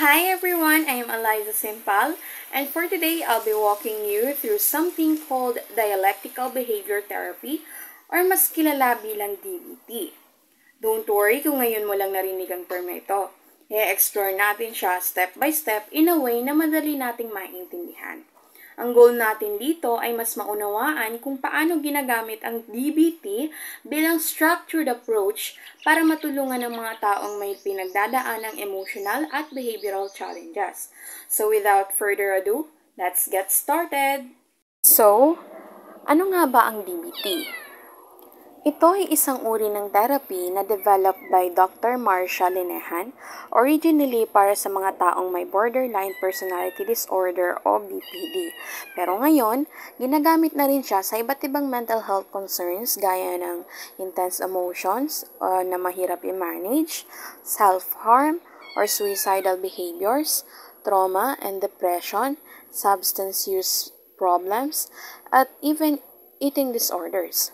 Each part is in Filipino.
Hi everyone, I am Eliza Simpal, and for today I'll be walking you through something called dialectical behavior therapy or mas kilala bilang DBT. Don't worry kung ngayon mo lang narinig ang term na ito. I-explore natin siya step by step in a way na madali nating maintindihan. Ang goal natin dito ay mas maunawaan kung paano ginagamit ang DBT bilang structured approach para matulungan ang mga taong may pinagdadaan ng emotional at behavioral challenges. So without further ado, let's get started! So, ano nga ba ang DBT? Ito ay isang uri ng therapy na developed by Dr. Marsha Linehan, originally para sa mga taong may borderline personality disorder o BPD. Pero ngayon, ginagamit na rin siya sa iba't ibang mental health concerns gaya ng intense emotions na mahirap i-manage, self-harm or suicidal behaviors, trauma and depression, substance use problems, at even eating disorders.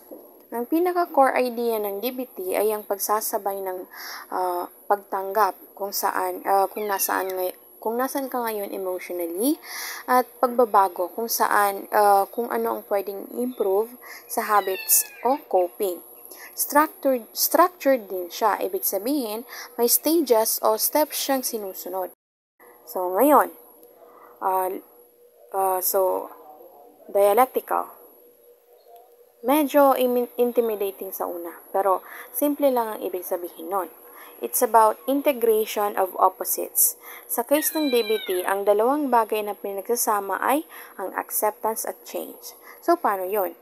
Ang pinaka-core idea ng DBT ay ang pagsasabay ng pagtanggap kung nasaan ka ngayon emotionally at pagbabago kung ano ang pwedeng improve sa habits o coping. Structured din siya, ibig sabihin may stages o steps siyang sinusunod. So ngayon, dialectical. Medyo intimidating sa una, pero simple lang ang ibig sabihin nun. It's about integration of opposites. Sa case ng DBT, ang dalawang bagay na pinagsasama ay ang acceptance at change. So, paano yon?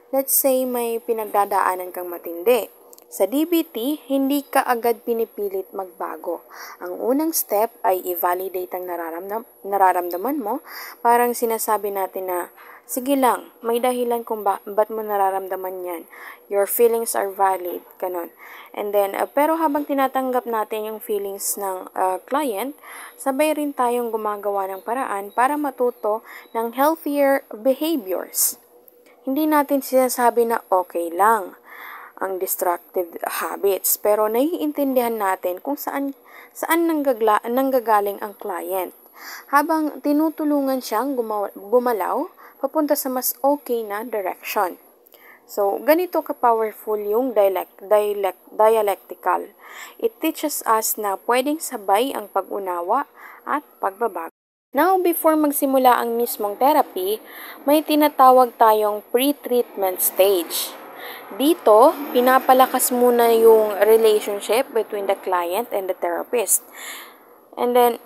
Let's say may pinagdadaanan kang matindi. Sa DBT, hindi ka agad pinipilit magbago. Ang unang step ay i-validate ang nararamdaman mo. Parang sinasabi natin na, sige lang, may dahilan kung ba't mo nararamdaman yan. Your feelings are valid, ganon. And then, pero habang tinatanggap natin yung feelings ng client, sabay rin tayong gumagawa ng paraan para matuto ng healthier behaviors. Hindi natin sinasabi na okay lang ang destructive habits, pero naiintindihan natin kung saan nanggagaling ang client. Habang tinutulungan siyang gumalaw, papunta sa mas okay na direction. So, ganito ka-powerful yung dialectical. It teaches us na pwedeng sabay ang pag-unawa at pagbabago. Now, before magsimula ang mismong therapy, may tinatawag tayong pre-treatment stage. Dito, pinapalakas muna yung relationship between the client and the therapist. And then,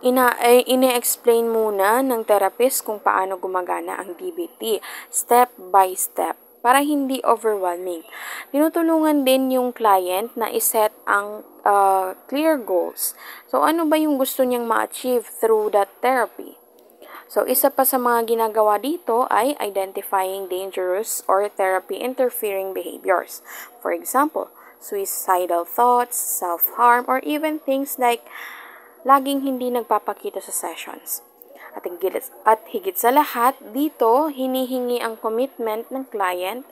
ine-explain muna ng therapist kung paano gumagana ang DBT, step by step, para hindi overwhelming. Tinutulungan din yung client na iset ang clear goals. So, ano ba yung gusto niyang ma-achieve through that therapy? So, isa pa sa mga ginagawa dito ay identifying dangerous or therapy-interfering behaviors. For example, suicidal thoughts, self-harm, or even things like laging hindi nagpapakita sa sessions. At higit sa lahat, dito hinihingi ang commitment ng client,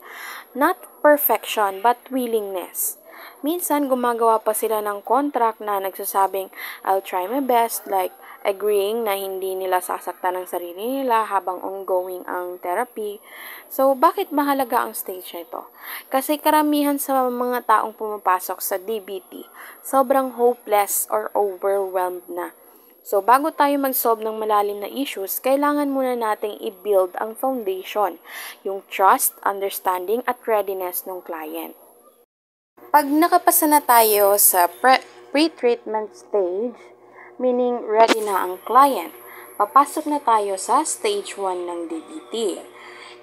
not perfection but willingness. Minsan, gumagawa pa sila ng contract na nagsasabing, I'll try my best, like agreeing na hindi nila sasaktan ang sarili nila habang ongoing ang therapy. So, bakit mahalaga ang stage na ito? Kasi karamihan sa mga taong pumapasok sa DBT, sobrang hopeless or overwhelmed na. So, bago tayo mag-solve ng malalim na issues, kailangan muna nating i-build ang foundation, yung trust, understanding, at readiness ng client. Pag nakapasa na tayo sa pre-treatment stage, meaning ready na ang client, papasok na tayo sa stage 1 ng DBT.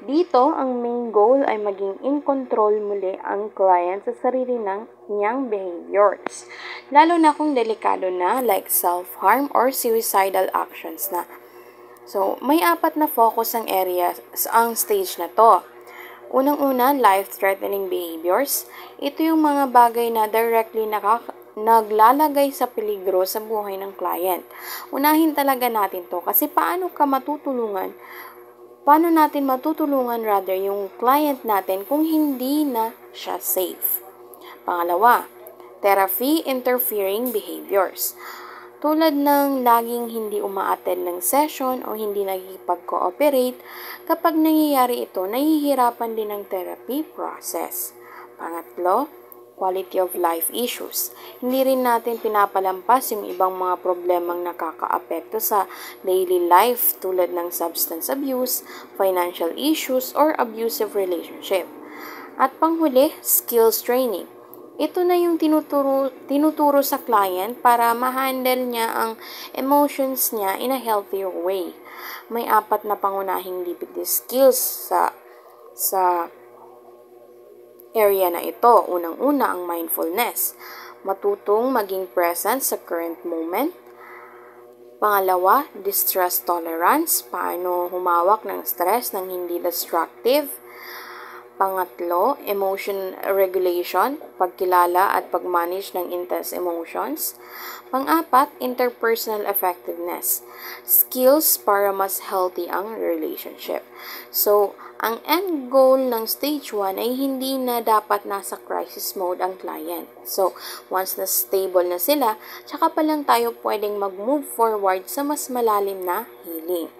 Dito, ang main goal ay maging in control muli ang client sa sarili niyang behaviors. Lalo na kung delikado na like self-harm or suicidal actions na. So, may 4 na focus ang area ang stage na to. Unang-una, life-threatening behaviors. Ito yung mga bagay na directly naglalagay sa peligro sa buhay ng client. Unahin talaga natin to kasi paano natin matutulungan yung client natin kung hindi na siya safe. Pangalawa, therapy-interfering behaviors. tulad ng laging hindi uma-attend ng session o hindi nagkikipag-cooperate. Kapag nangyayari ito, nahihirapan din ang therapy process. Pangatlo, quality of life issues. Hindi rin natin pinapalampas yung ibang mga problemang nakakaapekto sa daily life tulad ng substance abuse, financial issues, or abusive relationship. At panghuli, skills training. Ito na yung tinuturo sa client para ma-handle niya ang emotions niya in a healthier way. May 4 na pangunahing DBT skills sa area na ito. Unang-una ang mindfulness. Matutong maging present sa current moment. Pangalawa, distress tolerance. Paano humawak ng stress ng hindi destructive. Pangatlo, emotion regulation, pagkilala at pagmanage ng intense emotions. Pang-apat, interpersonal effectiveness, skills para mas healthy ang relationship. So, ang end goal ng stage 1 ay hindi na dapat nasa crisis mode ang client. So, once na stable na sila, tsaka pa lang tayo pwedeng mag-move forward sa mas malalim na healing.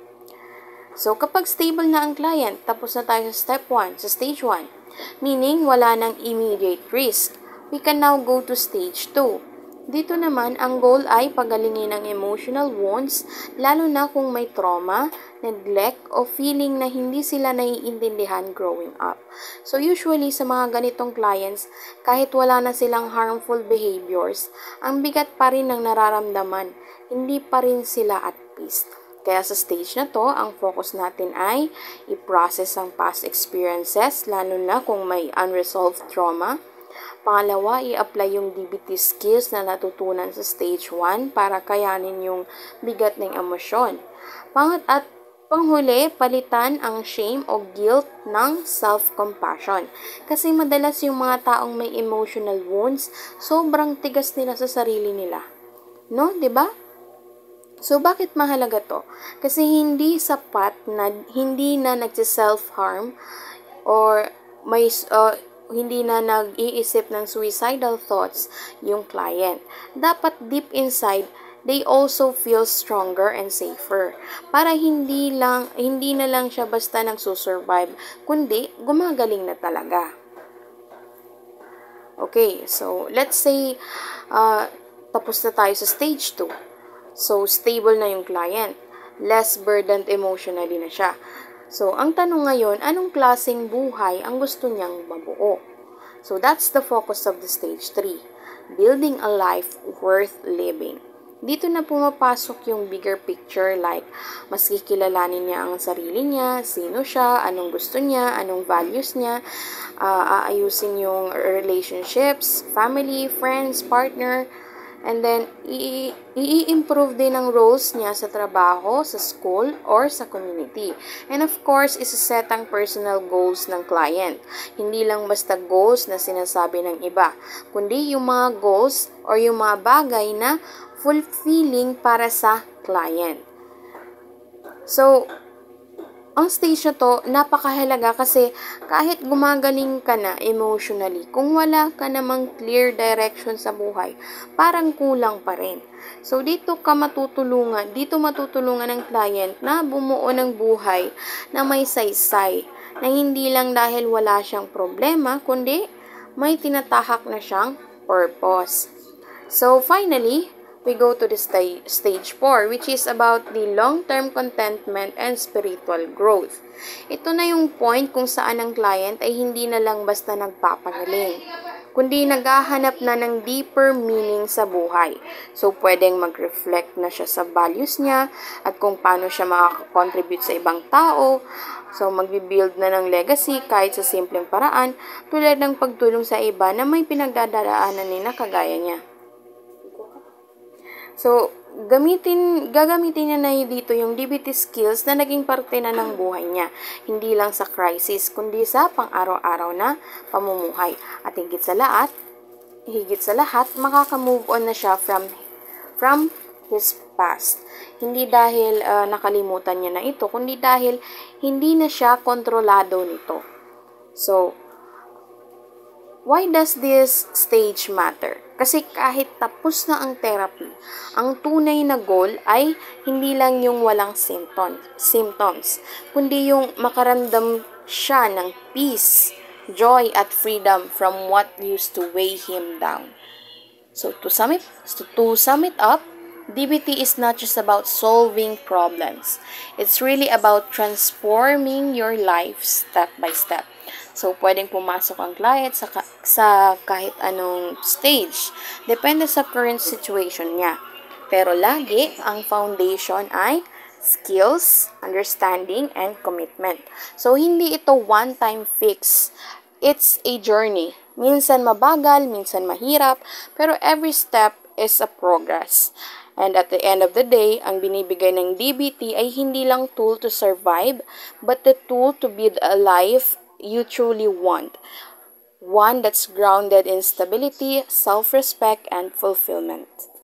So, kapag stable na ang client, tapos na tayo sa step 1, sa stage 1, meaning wala nang immediate risk, we can now go to stage 2. Dito naman, ang goal ay pagalingin ang emotional wounds, lalo na kung may trauma, neglect, o feeling na hindi sila naiintindihan growing up. So, usually sa mga ganitong clients, kahit wala na silang harmful behaviors, ang bigat pa rin ng nararamdaman, hindi pa rin sila at peace. Kaya sa stage na to, ang focus natin ay i-process ang past experiences, lalo na kung may unresolved trauma. Pangalawa, i-apply yung DBT skills na natutunan sa stage 1 para kayanin yung bigat ng emosyon. At panghuli, palitan ang shame o guilt ng self-compassion. Kasi madalas yung mga taong may emotional wounds, sobrang tigas nila sa sarili nila. No, 'di ba? So, bakit mahalaga to? Kasi hindi sapat na hindi na nagsi-self-harm or hindi na nag-iisip ng suicidal thoughts yung client. Dapat deep inside, they also feel stronger and safer. Para hindi na lang siya basta nagsusurvive, kundi gumagaling na talaga. Okay, so let's say tapos na tayo sa stage 2. So, stable na yung client. Less burdened emotionally na siya. So, ang tanong ngayon, anong klaseng buhay ang gusto niyang mabuo? So, that's the focus of the stage 3. Building a life worth living. Dito na pumapasok yung bigger picture, like mas kikilalanin niya ang sarili niya, sino siya, anong gusto niya, anong values niya, aayusin yung relationships, family, friends, partner, and then, i-improve din ang roles niya sa trabaho, sa school, or sa community. And of course, isa-set ang personal goals ng client. Hindi lang basta goals na sinasabi ng iba, kundi yung mga goals or yung mga bagay na fulfilling para sa client. So, ang stage na to, napakahalaga kasi kahit gumagaling ka na emotionally, kung wala ka namang clear direction sa buhay, parang kulang pa rin. So, dito matutulungan ng client na bumuo ng buhay na may saysay, na hindi lang dahil wala siyang problema, kundi may tinatahak na siyang purpose. So, finally, we go to the stage 4, which is about the long-term contentment and spiritual growth. Ito na yung point kung saan ang client ay hindi na lang basta nagpapagaling, kundi naghahanap na ng deeper meaning sa buhay. So, pwedeng mag-reflect na siya sa values niya at kung paano siya makaka-contribute sa ibang tao. So, magbibuild na ng legacy kahit sa simpleng paraan, tulad ng pagtulong sa iba na may pinagdadaanan nila kagaya niya. So, gagamitin niya na dito yung DBT skills na naging parte na ng buhay niya. Hindi lang sa crisis, kundi sa pang-araw-araw na pamumuhay. At higit sa lahat, makaka-move on na siya from his past. Hindi dahil nakalimutan niya na ito, kundi dahil hindi na siya kontrolado nito. So, Why does this stage matter? Kasi kahit tapos na ang therapy, ang tunay na goal ay hindi lang yung walang symptoms, kundi yung makaramdam siya ng peace, joy at freedom from what used to weigh him down. So to sum it up, DBT is not just about solving problems. It's really about transforming your life step by step. So, pwedeng pumasok ang client sa kahit anong stage. Depende sa current situation niya. Pero lagi, ang foundation ay skills, understanding, and commitment. So, hindi ito one-time fix. It's a journey. Minsan mabagal, minsan mahirap, pero every step is a progress. And at the end of the day, ang binibigay ng DBT ay hindi lang tool to survive, but the tool to build a life you truly want. One that's grounded in stability, self-respect, and fulfillment.